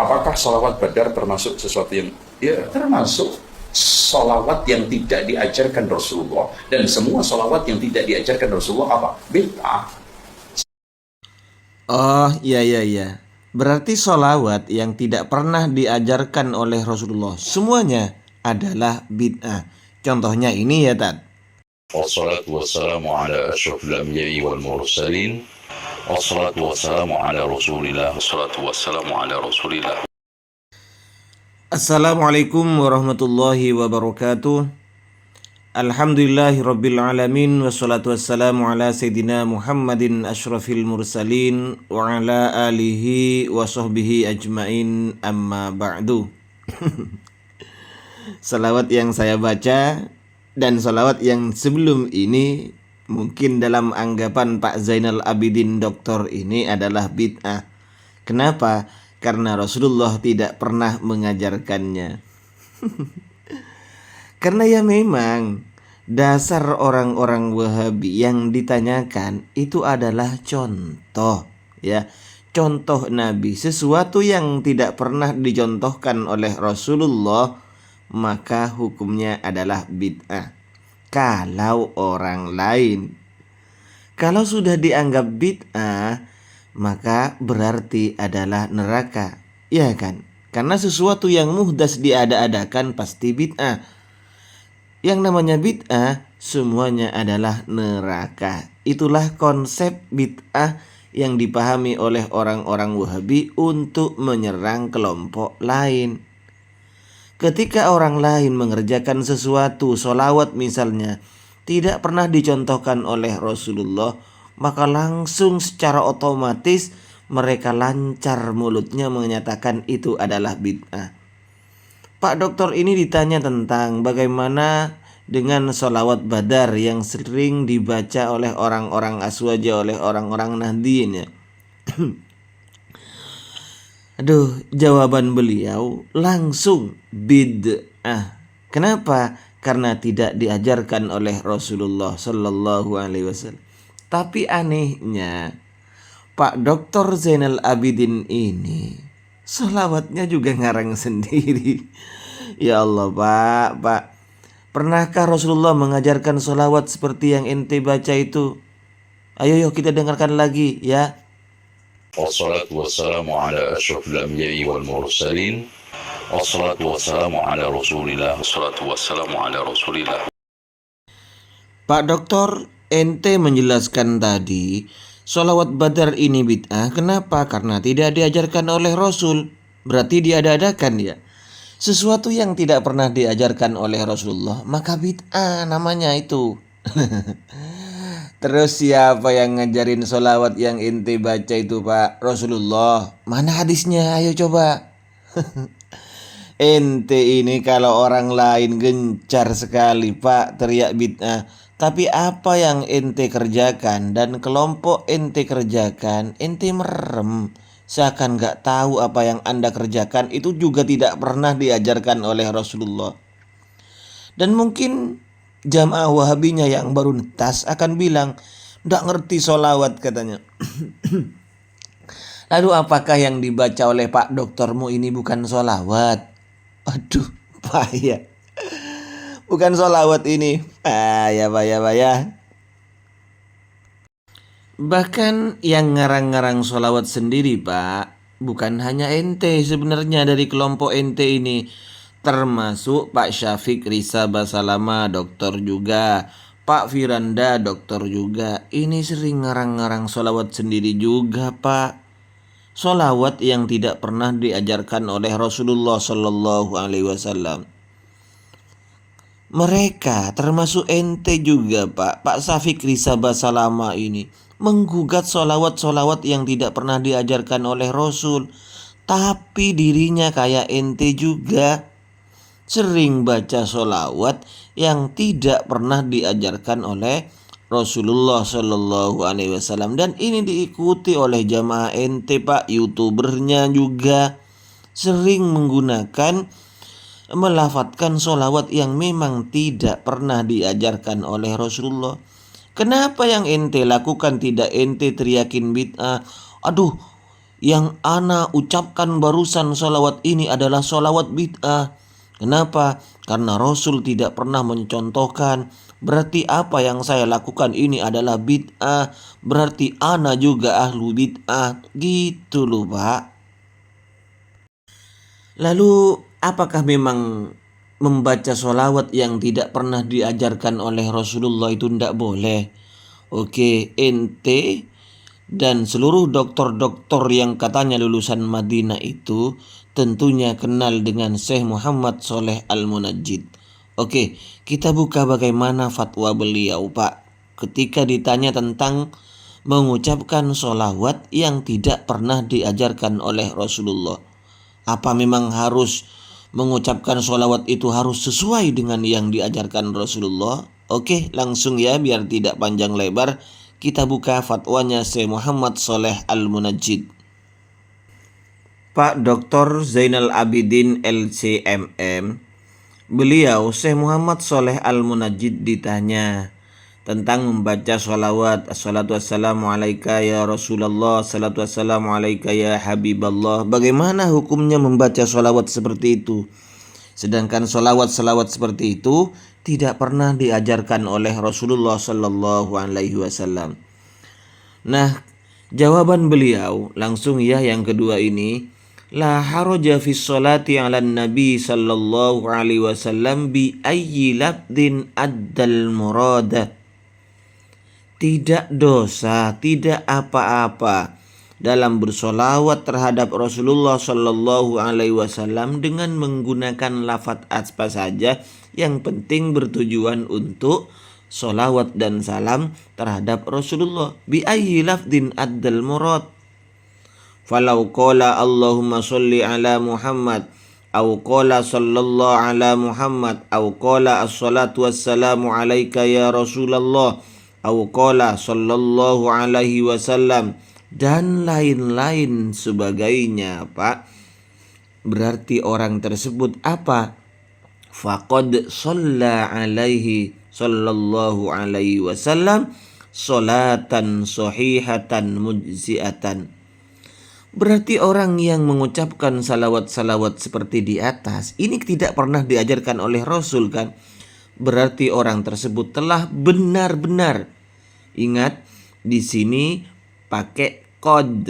Apakah sholawat badar termasuk sesuatu yang, ya termasuk sholawat yang tidak diajarkan Rasulullah, dan semua sholawat yang tidak diajarkan Rasulullah apa? Bid'ah. Oh, iya iya iya. Berarti sholawat yang tidak pernah diajarkan oleh Rasulullah semuanya adalah bid'ah. Contohnya ini ya, Tad. والصلاة والسلام على أشرف الأنبياء والمرسلين والصلاة والسلام على رسول الله والصلاة والسلام على رسول الله. Assalamualaikum warahmatullahi wabarakatuh. Alhamdulillahirabbil alamin, wassalatu wassalamu ala sayidina Muhammadin asyrafil mursalin wa ala alihi wa sahbihi ajmain, amma ba'du. Salawat yang saya baca dan salawat yang sebelum ini mungkin dalam anggapan Pak Zainal Abidin Doktor ini adalah bid'ah. Kenapa? Karena Rasulullah tidak pernah mengajarkannya. Karena ya memang dasar orang-orang Wahabi yang ditanyakan itu adalah contoh, ya. Contoh Nabi, sesuatu yang tidak pernah dicontohkan oleh Rasulullah, maka hukumnya adalah bid'ah. Kalau orang lain, kalau sudah dianggap bid'ah, maka berarti adalah neraka, ya kan? Karena sesuatu yang muhdas diada-adakan pasti bid'ah. Yang namanya bid'ah semuanya adalah neraka. Itulah konsep bid'ah yang dipahami oleh orang-orang Wahabi untuk menyerang kelompok lain. Ketika orang lain mengerjakan sesuatu, sholawat misalnya, tidak pernah dicontohkan oleh Rasulullah, maka langsung secara otomatis mereka lancar mulutnya menyatakan itu adalah bid'ah. Pak Doktor ini ditanya tentang bagaimana dengan sholawat badar yang sering dibaca oleh orang-orang Aswaja, oleh orang-orang Nahdien ya. Aduh, jawaban beliau langsung bid'ah. Kenapa? Karena tidak diajarkan oleh Rasulullah Sallallahu Alaihi Wasallam. Tapi anehnya, Pak Dr. Zainal Abidin ini sholawatnya juga ngarang sendiri. Ya Allah, Pak. Pernahkah Rasulullah mengajarkan sholawat seperti yang ente baca itu? Ayo yuk kita dengarkan lagi ya. والصلاة والسلام على أشرف الأنبياء والمرسلين والصلاة والسلام على رسول الله والصلاة والسلام على رسول الله. Pak Doktor, ente menjelaskan tadi sholawat badar ini bid'ah. Kenapa? Karena tidak diajarkan oleh Rasul. Berarti diada-adakan ya. Sesuatu yang tidak pernah diajarkan oleh Rasulullah, maka bid'ah namanya itu. Terus siapa yang ngajarin sholawat yang ente baca itu, Pak? Rasulullah. Mana hadisnya? Ayo coba. Ente ini kalau orang lain gencar sekali, Pak, teriak bid'ah. Tapi apa yang ente kerjakan dan kelompok ente kerjakan, ente merem. Seakan gak tahu apa yang anda kerjakan itu juga tidak pernah diajarkan oleh Rasulullah. Dan mungkin jamaah Wahabinya yang baru netas akan bilang, nggak ngerti sholawat katanya. Lalu apakah yang dibaca oleh Pak Doktermu ini bukan sholawat? Aduh, payah. Bukan sholawat ini. Payah. Bahkan yang ngarang-ngarang sholawat sendiri, Pak, bukan hanya ente sebenarnya dari kelompok ente ini. Termasuk Pak Syafiq Risa Basalama, dokter juga. Pak Firanda, dokter juga. Ini sering ngarang-ngarang sholawat sendiri juga, Pak. Sholawat yang tidak pernah diajarkan oleh Rasulullah Sallallahu Alaihi Wasallam. Mereka termasuk ente juga, Pak Syafiq Risa Basalama ini menggugat sholawat-sholawat yang tidak pernah diajarkan oleh Rasul. Tapi dirinya kayak ente juga sering baca sholawat yang tidak pernah diajarkan oleh Rasulullah Shallallahu Alaihi Wasallam. Dan ini diikuti oleh jamaah ente, Pak. YouTubernya juga sering menggunakan, melafadzkan sholawat yang memang tidak pernah diajarkan oleh Rasulullah. Kenapa yang ente lakukan tidak ente teriakin bid'ah? Aduh, Yang ana ucapkan barusan solawat ini adalah solawat bid'ah. Kenapa? Karena Rasul tidak pernah mencontohkan. Berarti apa yang saya lakukan ini adalah bid'ah. Berarti ana juga ahlu bid'ah. Gitu loh Pak. Lalu apakah memang membaca solawat yang tidak pernah diajarkan oleh Rasulullah itu tidak boleh? Oke, ente dan seluruh doktor-doktor yang katanya lulusan Madinah itu tentunya kenal dengan Syekh Muhammad Shaleh Al-Munajjid. Oke, kita buka bagaimana fatwa beliau Pak ketika ditanya tentang mengucapkan sholawat yang tidak pernah diajarkan oleh Rasulullah. Apa memang harus mengucapkan sholawat itu harus sesuai dengan yang diajarkan Rasulullah? Oke, langsung ya biar tidak panjang lebar. Kita buka fatwanya Syekh Muhammad Shaleh Al-Munajjid. Pak Dr. Zainal Abidin LCMM, beliau Syekh Muhammad Shaleh Al-Munajjid ditanya tentang membaca sholawat. Assalatu wassalamu alaika ya Rasulullah, assalatu wassalamu alaika ya Habiballah. Bagaimana hukumnya membaca sholawat seperti itu? Sedangkan sholawat-sholawat seperti itu tidak pernah diajarkan oleh Rasulullah Sallallahu Alaihi Wasallam. Nah, jawaban beliau langsung ya yang kedua ini, la haraja fi sholati ala nabi Sallallahu Alaihi Wasallam bi ayyi labdin addal murada. Tidak dosa, tidak apa-apa dalam bersolawat terhadap Rasulullah Shallallahu Alaihi Wasallam dengan menggunakan lafaz apa saja, yang penting bertujuan untuk solawat dan salam terhadap Rasulullah. Bi ayyi lafdin addal murad. Falau qala Allahumma sholli ala Muhammad, au qala sallallahu ala Muhammad, au qala as-salatu wassalamu alaika ya Rasulullah, au qala sallallahu alaihi wasallam, dan lain-lain sebagainya Pak. Berarti orang tersebut apa? Faqad shalla alaihi sallallahu alaihi wasallam sholatan sahihatan mujziatan. Berarti orang yang mengucapkan salawat-salawat seperti di atas ini tidak pernah diajarkan oleh Rasul kan? Berarti orang tersebut telah benar-benar, ingat di sini pakai qad.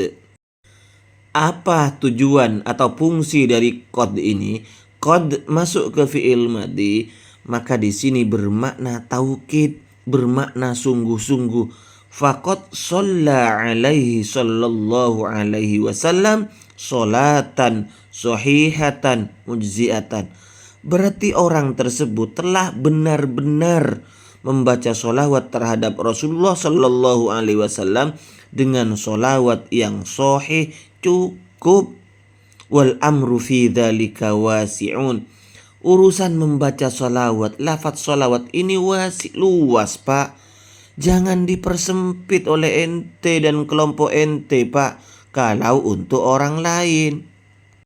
Apa tujuan atau fungsi dari qad ini? Qad masuk ke fi'il madhi, maka di sini bermakna taukid, bermakna sungguh-sungguh. Faqad shalla alaihi sallallahu alaihi wasallam sholatan sahihatan mujziatan. Berarti orang tersebut telah benar-benar membaca sholawat terhadap Rasulullah Sallallahu Alaihi Wasallam dengan sholawat yang sahih, cukup. Wal amru fi dzalika wasi'un. Urusan membaca sholawat, lafaz sholawat ini luas Pak. Jangan dipersempit oleh ente dan kelompok ente Pak. Kalau untuk orang lain,